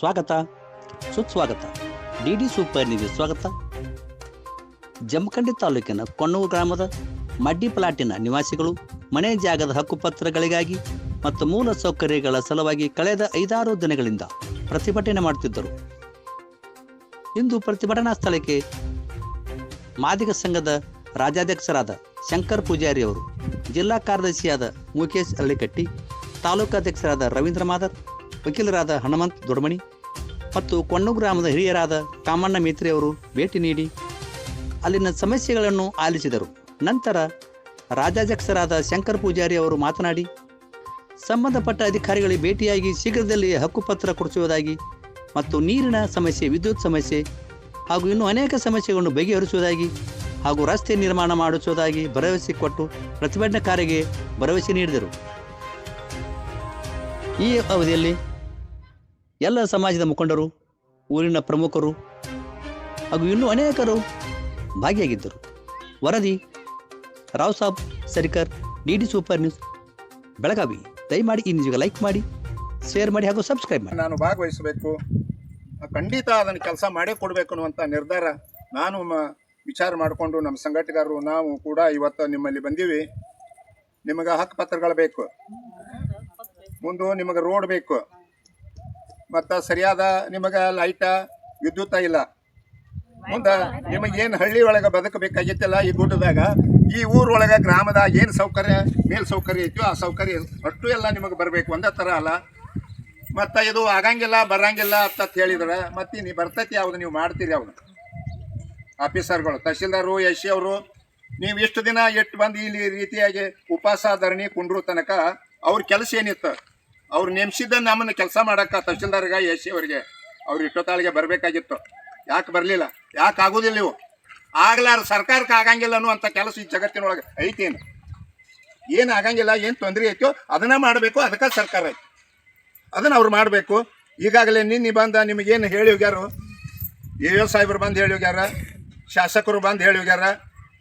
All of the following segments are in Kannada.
ಸ್ವಾಗತ ಸುಸ್ವಾಗತ. ಡಿಡಿ ಸೂಪರ್ ನ್ಯೂಸ್ಗೆ ಸ್ವಾಗತ. ಜಮಖಂಡಿ ತಾಲೂಕಿನ ಕೊಣ್ಣೂರು ಗ್ರಾಮದ ಮಡ್ಡಿ ಪ್ಲಾಟಿನ ನಿವಾಸಿಗಳು ಮನೆ ಜಾಗದ ಹಕ್ಕುಪತ್ರಗಳಿಗಾಗಿ ಮತ್ತು ಮೂಲ ಸೌಕರ್ಯಗಳ ಸಲುವಾಗಿ ಕಳೆದ 5-6 ದಿನಗಳಿಂದ ಪ್ರತಿಭಟನೆ ಮಾಡುತ್ತಿದ್ದರು. ಇಂದು ಪ್ರತಿಭಟನಾ ಸ್ಥಳಕ್ಕೆ ಮಾದಿಗ ಸಂಘದ ರಾಜ್ಯಾಧ್ಯಕ್ಷರಾದ ಶಂಕರ್ ಪೂಜಾರಿ ಅವರು, ಜಿಲ್ಲಾ ಕಾರ್ಯದರ್ಶಿಯಾದ ಮುಖೇಶ್ ಅರಳಿಕಟ್ಟಿ, ತಾಲೂಕಾಧ್ಯಕ್ಷರಾದ ರವೀಂದ್ರ ಮಾದರ್, ವಕೀಲರಾದ ಹನುಮಂತ್ ದೊಡ್ಮಣಿ ಮತ್ತು ಕೊಣ್ಣೂರು ಗ್ರಾಮದ ಹಿರಿಯರಾದ ಕಾಮಣ್ಣ ಮೇತ್ರಿ ಅವರು ಭೇಟಿ ನೀಡಿ ಅಲ್ಲಿನ ಸಮಸ್ಯೆಗಳನ್ನು ಆಲಿಸಿದರು. ನಂತರ ರಾಜ್ಯಾಧ್ಯಕ್ಷರಾದ ಶಂಕರ್ ಪೂಜಾರಿ ಅವರು ಮಾತನಾಡಿ, ಸಂಬಂಧಪಟ್ಟ ಅಧಿಕಾರಿಗಳಿಗೆ ಭೇಟಿಯಾಗಿ ಶೀಘ್ರದಲ್ಲಿ ಹಕ್ಕುಪತ್ರ ಕೊಡಿಸುವುದಾಗಿ ಮತ್ತು ನೀರಿನ ಸಮಸ್ಯೆ, ವಿದ್ಯುತ್ ಸಮಸ್ಯೆ ಹಾಗೂ ಇನ್ನೂ ಅನೇಕ ಸಮಸ್ಯೆಗಳನ್ನು ಬಗೆಹರಿಸುವುದಾಗಿ ಹಾಗೂ ರಸ್ತೆ ನಿರ್ಮಾಣ ಮಾಡಿಸುವುದಾಗಿ ಭರವಸೆ ಕೊಟ್ಟು ಪ್ರತಿಭಟನಾಕಾರರಿಗೆ ಭರವಸೆ ನೀಡಿದರು. ಈ ಅವಧಿಯಲ್ಲಿ ಎಲ್ಲ ಸಮಾಜದ ಮುಖಂಡರು, ಊರಿನ ಪ್ರಮುಖರು ಹಾಗೂ ಇನ್ನೂ ಅನೇಕರು ಭಾಗಿಯಾಗಿದ್ದರು. ವರದಿ Rao Sab Sarikar, DD super news, Belagavi. ದಯಮಾಡಿ ಈ ನ್ಯೂಸ್ಗೆ ಲೈಕ್ ಮಾಡಿ, ಶೇರ್ ಮಾಡಿ ಹಾಗೂ ಸಬ್ಸ್ಕ್ರೈಬ್ ಮಾಡಿ. ನಾನು ಭಾಗವಹಿಸಬೇಕು, ಖಂಡಿತ ಅದನ್ನು ಕೆಲಸ ಮಾಡೇ ಕೊಡಬೇಕು ಅನ್ನುವಂಥ ನಿರ್ಧಾರ ನಾನು ವಿಚಾರ ಮಾಡಿಕೊಂಡು ನಮ್ಮ ಸಂಘಟಕರು ನಾವು ಕೂಡ ಇವತ್ತು ನಿಮ್ಮಲ್ಲಿ ಬಂದೀವಿ. ನಿಮಗೆ ಹಕ್ಕು ಪತ್ರಗಳು ಬೇಕು, ಮುಂದೆ ನಿಮಗೆ ರೋಡ್ ಬೇಕು, ಮತ್ತು ಸರಿಯಾದ ನಿಮಗೆ ಲೈಟ ವಿದ್ಯುತ್ ಇಲ್ಲ, ಮುಂದೆ ನಿಮಗೇನು ಹಳ್ಳಿ ಒಳಗೆ ಬದುಕಬೇಕಾಗಿತ್ತಲ್ಲ ಈ ಗುಡ್ಡದಾಗ, ಈ ಊರೊಳಗೆ ಗ್ರಾಮದಾಗ ಏನು ಸೌಕರ್ಯ ಮೇಲ್ ಸೌಕರ್ಯ ಐತೋ ಆ ಸೌಕರ್ಯ ಅಷ್ಟು ಎಲ್ಲ ನಿಮಗೆ ಬರಬೇಕು, ಒಂದೇ ಥರ ಅಲ್ಲ. ಮತ್ತು ಇದು ಆಗಂಗಿಲ್ಲ ಬರಂಗಿಲ್ಲ ಅಂತ ಹೇಳಿದ್ರೆ ಮತ್ತೆ ನೀವು ಬರ್ತೈತಿ ಯಾವುದು ನೀವು ಮಾಡ್ತೀರಿ ಅವ್ರು ಆಫೀಸರ್ಗಳು, ತಹಶೀಲ್ದಾರು, ಎಸ್ ಅವರು, ನೀವು ಇಷ್ಟು ದಿನ ಎಷ್ಟು ಬಂದು ಈ ರೀತಿಯಾಗಿ ಉಪವಾಸ ಧರಣಿ ಕುಂಡ್ರು ತನಕ ಅವ್ರ ಕೆಲಸ ಏನಿತ್ತು, ಅವ್ರು ನೇಮಿಸಿದ್ದ ನಮ್ಮನ್ನು ಕೆಲಸ ಮಾಡೋಕೆ ತಹಶೀಲ್ದಾರ್ಗೆ, ಎಸ್ ಅವರಿಗೆ ಅವ್ರು ಇಷ್ಟೊತ್ತಾಳಿಗೆ ಬರಬೇಕಾಗಿತ್ತು. ಯಾಕೆ ಬರಲಿಲ್ಲ? ಯಾಕೆ ಆಗೋದಿಲ್ಲ? ನೀವು ಆಗ್ಲಾರ ಸರ್ಕಾರಕ್ಕೆ ಆಗಂಗಿಲ್ಲ ಅನ್ನುವಂಥ ಕೆಲಸ ಈ ಜಗತ್ತಿನೊಳಗೆ ಐತೇನು? ಏನು ಆಗಂಗಿಲ್ಲ, ಏನು ತೊಂದರೆ ಐತೋ ಅದನ್ನು ಮಾಡಬೇಕು, ಅದಕ್ಕೆ ಸರ್ಕಾರ ಐತಿ, ಅದನ್ನು ಅವ್ರು ಮಾಡಬೇಕು. ಈಗಾಗಲೇ ನಿನ್ನೆ ಬಂದ ನಿಮಗೇನು ಹೇಳಿ ಹೋಗ್ಯಾರು, ಎ ಸಾಹೇಬರು ಬಂದು ಹೇಳಿ ಹೋಗ್ಯಾರ, ಶಾಸಕರು ಬಂದು ಹೇಳಿ ಹೋಗ್ಯಾರ,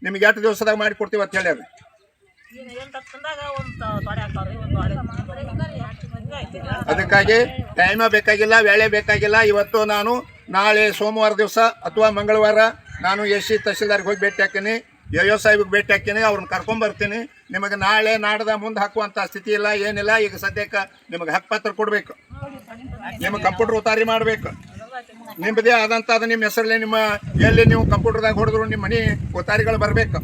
ನಿಮ್ಗೆ ಎಷ್ಟು ದಿವಸದಾಗ ಮಾಡಿ ಕೊಡ್ತೀವಿ ಅಂತ ಹೇಳ್ಯಾರ. ಅದಕ್ಕಾಗಿ ಟೈಮ ಬೇಕಾಗಿಲ್ಲ, ವೇಳೆ ಬೇಕಾಗಿಲ್ಲ. ಇವತ್ತು ನಾನು ನಾಳೆ ಸೋಮವಾರ ದಿವಸ ಅಥವಾ ಮಂಗಳವಾರ ನಾನು ಎಸ್ ಸಿ ತಹಶೀಲ್ದಾರ್ಗೆ ಹೋಗಿ ಭೇಟಿ ಹಾಕೀನಿ, ಎ ಸಾಹೇಬ್ಗೆ ಭೇಟಿ ಹಾಕೀನಿ, ಅವ್ರನ್ನ ಕರ್ಕೊಂಬರ್ತೀನಿ. ನಿಮಗೆ ನಾಳೆ ನಾಡ್ದ ಮುಂದೆ ಹಾಕುವಂಥ ಸ್ಥಿತಿ ಇಲ್ಲ, ಏನಿಲ್ಲ. ಈಗ ಸದ್ಯಕ್ಕೆ ನಿಮಗೆ ಹಕ್ಕು ಪತ್ರ ಕೊಡಬೇಕು, ನಿಮಗೆ ಕಂಪ್ಯೂಟರ್ ಉತ್ತಾರಿ ಮಾಡಬೇಕು, ನಿಮ್ಮದೇ ಆದಂಥದ್ದು ನಿಮ್ಮ ಹೆಸರಲ್ಲಿ ನಿಮ್ಮ ಎಲ್ಲಿ ನೀವು ಕಂಪ್ಯೂಟರ್ದಾಗ ಹೊಡೆದ್ರು ನಿಮ್ಮ ಮನೆ ಉತ್ತಾರಿಗಳು ಬರಬೇಕು,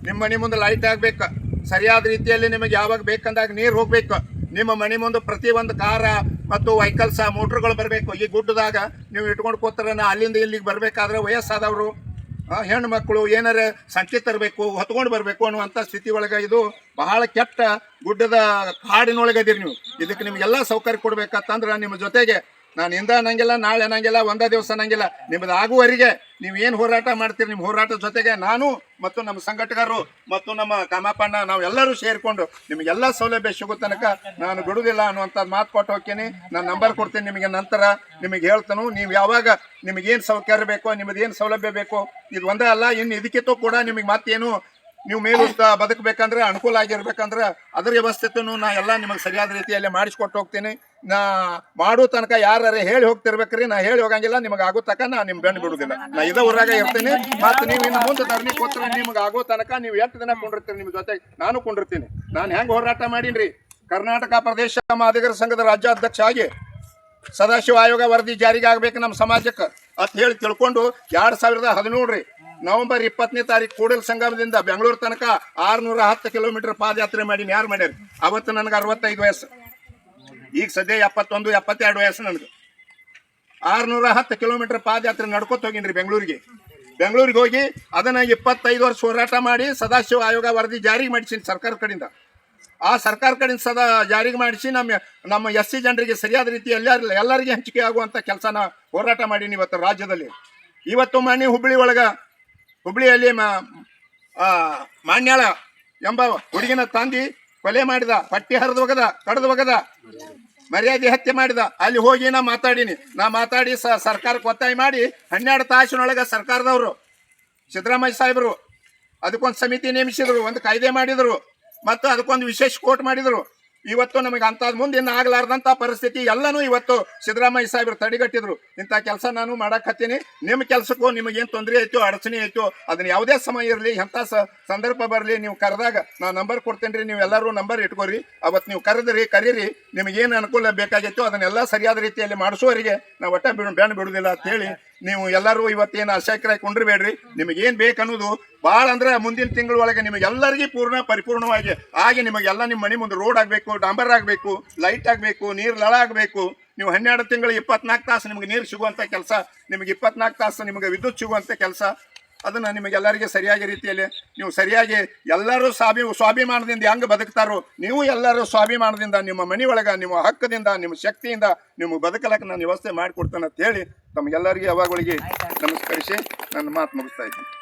ನಿಮ್ಮ ಮನೆ ಮುಂದೆ ಲೈಟ್ ಆಗಬೇಕು, ಸರಿಯಾದ ರೀತಿಯಲ್ಲಿ ನಿಮಗೆ ಯಾವಾಗ ಬೇಕಂದಾಗ ನೀರು ಹೋಗಬೇಕು, ನಿಮ್ಮ ಮನೆ ಮುಂದೆ ಪ್ರತಿಯೊಂದು ಕಾರ ಮತ್ತು ವೆಹಿಕಲ್ಸ ಮೋಟ್ರ್ಗಳು ಬರಬೇಕು. ಈ ಗುಡ್ಡದಾಗ ನೀವು ಇಟ್ಕೊಂಡು ಕೂತಾರೆ, ಅಲ್ಲಿಂದ ಇಲ್ಲಿಗೆ ಬರಬೇಕಾದ್ರೆ ವಯಸ್ಸಾದವರು, ಹೆಣ್ಣು ಮಕ್ಕಳು ಏನಾರ ಸಂಖ್ಯೆ ತರಬೇಕು, ಹೊತ್ಕೊಂಡು ಬರಬೇಕು ಅನ್ನುವಂಥ ಸ್ಥಿತಿ ಒಳಗೆ ಇದು ಬಹಳ ಕೆಟ್ಟ ಗುಡ್ಡದ ಕಾಡಿನೊಳಗೆ ಅದೀರಿ ನೀವು. ಇದಕ್ಕೆ ನಿಮಗೆಲ್ಲ ಸೌಕರ್ಯ ಕೊಡ್ಬೇಕಂತಂದ್ರೆ ನಿಮ್ಮ ಜೊತೆಗೆ ನಾನು ಇಂದ ಅನ್ನಂಗಿಲ್ಲ, ನಾಳೆ ಅನ್ನಂಗಿಲ್ಲ, ಒಂದೇ ದಿವಸ ಅನ್ನಂಗಿಲ್ಲ, ನಿಮ್ಮದು ಆಗುವವರೆಗೆ ನೀವು ಏನು ಹೋರಾಟ ಮಾಡ್ತೀರಿ, ನಿಮ್ಮ ಹೋರಾಟದ ಜೊತೆಗೆ ನಾನು ಮತ್ತು ನಮ್ಮ ಸಂಘಟಕರು ಮತ್ತು ನಮ್ಮ ಕಾಮಪ್ಪಣ್ಣ ನಾವೆಲ್ಲರೂ ಸೇರಿಕೊಂಡು ನಿಮಗೆಲ್ಲ ಸೌಲಭ್ಯ ಸಿಗೋ ತನಕ ನಾನು ಬಿಡುವುದಿಲ್ಲ ಅನ್ನುವಂಥದ್ದು ಮಾತು ಕೊಟ್ಟು ಹೋಗ್ತೀನಿ. ನಾನು ನಂಬರ್ ಕೊಡ್ತೀನಿ ನಿಮಗೆ, ನಂತರ ನಿಮಗೆ ಹೇಳ್ತಾನು. ನೀವು ಯಾವಾಗ ನಿಮಗೇನು ಸೌಕರ್ಯ ಬೇಕೋ, ನಿಮ್ಮದೇನು ಸೌಲಭ್ಯ ಬೇಕೋ, ಇದು ಒಂದೇ ಅಲ್ಲ, ಇನ್ನು ಇದಕ್ಕಿಂತ ಕೂಡ ನಿಮಗೆ ಮತ್ತೇನು ನೀವು ಮೇಲೂ ಬದುಕಬೇಕಂದ್ರೆ, ಅನುಕೂಲ ಆಗಿರ್ಬೇಕಂದ್ರೆ ಅದರ ವ್ಯವಸ್ಥೆನೂ ನಾ ಎಲ್ಲ ನಿಮಗೆ ಸರಿಯಾದ ರೀತಿಯಲ್ಲಿ ಮಾಡಿಸ್ಕೊಟ್ಟು ಹೋಗ್ತೀನಿ. ನಾ ಮಾಡೋ ತನಕ ಯಾರೇ ಹೇಳಿ ಹೋಗ್ತಿರ್ಬೇಕ್ರಿ, ನಾ ಹೇಳಿ ಹೋಗಂಗಿಲ್ಲ. ನಿಮಗೆ ಆಗೋ ತನಕ ನಾ ನಿಮ್ಮ ಬೆನ್ನು ಬಿಡುವುದಿಲ್ಲ, ನಾ ಇದೇ ಊರಾಗ ಇರ್ತೀನಿ. ಮತ್ತು ನೀವು ಇನ್ನು ಮುಂದೆ ಧರಣಿ ಕೊಟ್ಟರೆ ನಿಮ್ಗೆ ಆಗೋ ತನಕ ನೀವು ಎಷ್ಟು ದಿನ ಕೊಂಡಿರ್ತೀರಿ, ನಿಮ್ಮ ಜೊತೆಗೆ ನಾನು ಕೊಂಡಿರ್ತೀನಿ. ನಾನು ಹೆಂಗೆ ಹೋರಾಟ ಮಾಡೀನಿ, ಕರ್ನಾಟಕ ಪ್ರದೇಶ ಮಾದಿಗರ ಸಂಘದ ರಾಜ್ಯಾಧ್ಯಕ್ಷ ಆಗಿ ಸದಾಶಿವ ಆಯೋಗ ವರದಿ ಜಾರಿಗೆ ಆಗಬೇಕು ನಮ್ಮ ಸಮಾಜಕ್ಕೆ ಅಂತ ಹೇಳಿ ತಿಳ್ಕೊಂಡು 2017 ನವೆಂಬರ್ 20ನೇ ತಾರೀಕು ಕೂಡಲ ಸಂಗಮದಿಂದ ಬೆಂಗಳೂರು ತನಕ 610 ಕಿಲೋಮೀಟರ್ ಪಾದಯಾತ್ರೆ ಮಾಡೀನಿ. ಯಾರು ಮಾಡ್ಯಾರ? ಅವತ್ತು ನನಗೆ 65 ವಯಸ್ಸು, ಈಗ ಸದ್ಯ 71, 72 ವಯಸ್ಸು ನನಗೆ. 610 ಕಿಲೋಮೀಟರ್ ಪಾದಯಾತ್ರೆ ನಡ್ಕೊತ ಹೋಗಿನ್ರಿ ಬೆಂಗಳೂರಿಗೆ ಹೋಗಿ ಅದನ್ನು 25 ವರ್ಷ ಹೋರಾಟ ಮಾಡಿ ಸದಾಶಿವ ಆಯೋಗ ವರದಿ ಜಾರಿಗೆ ಮಾಡಿಸಿನಿ ಸರ್ಕಾರ ಕಡೆಯಿಂದ. ಆ ಸರ್ಕಾರ ಕಡೆಯಿಂದ ಜಾರಿಗೆ ಮಾಡಿಸಿ ನಮ್ಮ ಎಸ್ ಸಿ ಜನರಿಗೆ ಸರಿಯಾದ ರೀತಿ ಎಲ್ಲರಿಗೆ ಹಂಚಿಕೆ ಆಗುವಂಥ ಕೆಲಸನ ಹೋರಾಟ ಮಾಡೀನಿ ಇವತ್ತು ರಾಜ್ಯದಲ್ಲಿ. ಇವತ್ತು ಮಾನ್ಯ ಹುಬ್ಳಿಯಲ್ಲಿ ಮಾನ್ಯಾಳ ಎಂಬ ಹುಡುಗಿನ ತಂದಿ ಕೊಲೆ ಮಾಡಿದ, ಪಟ್ಟಿ ಹರಿದು ಒಗದ, ಕಡ್ದು ಒಗದ, ಮರ್ಯಾದೆ ಹತ್ಯೆ ಮಾಡಿದ. ಅಲ್ಲಿ ಹೋಗಿ ನಾ ಮಾತಾಡಿ ಸರ್ಕಾರಕ್ಕೆ ಒತ್ತಾಯ ಮಾಡಿ 12 ತಾಸಿನೊಳಗೆ ಸರ್ಕಾರದವರು ಸಿದ್ದರಾಮಯ್ಯ ಸಾಹೇಬರು ಅದಕ್ಕೊಂದು ಸಮಿತಿ ನೇಮಿಸಿದ್ರು, ಒಂದು ಕಾಯ್ದೆ ಮಾಡಿದರು, ಮತ್ತು ಅದಕ್ಕೊಂದು ವಿಶೇಷ ಕೋರ್ಟ್ ಮಾಡಿದರು. ಇವತ್ತು ನಮಗೆ ಅಂಥದ್ದು ಮುಂದೆ ಇನ್ನು ಆಗಲಾರ್ದಂಥ ಪರಿಸ್ಥಿತಿ ಎಲ್ಲನೂ ಇವತ್ತು ಸಿದ್ದರಾಮಯ್ಯ ಸಾಹೇಬರು ತಡೆಗಟ್ಟಿದ್ರು. ಇಂಥ ಕೆಲಸ ನಾನು ಮಾಡಕತ್ತೀನಿ, ನಿಮ್ಮ ಕೆಲಸಕ್ಕೂ ನಿಮಗೇನು ತೊಂದರೆ ಐತೋ ಅಡಚಣೆ ಐತೋ ಅದನ್ನ ಯಾವುದೇ ಸಮಯ ಇರಲಿ, ಎಂಥ ಸಂದರ್ಭ ಬರಲಿ, ನೀವು ಕರೆದಾಗ ನಾನು ನಂಬರ್ ಕೊಡ್ತೇನೆ ರೀ, ನೀವು ಎಲ್ಲರೂ ನಂಬರ್ ಇಟ್ಕೋರಿ. ಅವತ್ತು ನೀವು ಕರೀರಿ, ನಿಮಗೇನು ಅನುಕೂಲ ಬೇಕಾಗಿತ್ತು ಅದನ್ನೆಲ್ಲ ಸರಿಯಾದ ರೀತಿಯಲ್ಲಿ ಮಾಡಿಸೋರಿಗೆ ನಾವು ಒಟ್ಟ ಬಿಡುವುದಿಲ್ಲ ಅಂತ ಹೇಳಿ ನೀವು ಎಲ್ಲರೂ ಇವತ್ತೇನು ಅಸಹ್ಯಕರಾಗಿ ಕುಂಡ್ರಬೇಡ್ರಿ. ನಿಮಗೇನು ಬೇಕನ್ನೋದು ಭಾಳ ಅಂದ್ರೆ ಮುಂದಿನ ತಿಂಗಳ ಒಳಗೆ ನಿಮಗೆಲ್ಲರಿಗೂ ಪರಿಪೂರ್ಣವಾಗಿ ಆಗಿ ನಿಮಗೆಲ್ಲ ನಿಮ್ಮ ಮನೆ ಮುಂದೆ ರೋಡ್ ಆಗಬೇಕು, ಡಾಂಬರ್ ಆಗಬೇಕು, ಲೈಟ್ ಆಗಬೇಕು, ನೀರು ನಳ ಆಗಬೇಕು. ನೀವು 12 ತಿಂಗಳು 24 ತಾಸು ನಿಮಗೆ ನೀರು ಸಿಗುವಂಥ ಕೆಲಸ, ನಿಮಗೆ 24 ತಾಸು ನಿಮಗೆ ವಿದ್ಯುತ್ ಸಿಗುವಂಥ ಕೆಲಸ, ಅದನ್ನು ನಿಮಗೆಲ್ಲರಿಗೆ ಸರಿಯಾಗಿ ರೀತಿಯಲ್ಲಿ ನೀವು ಸರಿಯಾಗಿ ಎಲ್ಲರೂ ಸ್ವಾಭಿಮಾನದಿಂದ ಹೆಂಗೆ ಬದುಕ್ತಾರೋ ನೀವು ಎಲ್ಲರೂ ಸ್ವಾಭಿಮಾನದಿಂದ ನಿಮ್ಮ ಮನೆಯೊಳಗೆ ನಿಮ್ಮ ಹಕ್ಕದಿಂದ ನಿಮ್ಮ ಶಕ್ತಿಯಿಂದ ನಿಮ್ಮ ಬದುಕಲಕ್ಕೆ ನಾನು ವ್ಯವಸ್ಥೆ ಮಾಡಿಕೊಡ್ತೇನೆ ಅಂತ ಹೇಳಿ ತಮಗೆಲ್ಲರಿಗೆ ಅವಾಗಳಿಗೆ ನಮಸ್ಕರಿಸಿ ನನ್ನ ಮಾತು ಮುಗಿಸ್ತಾ ಇದ್ದೀನಿ.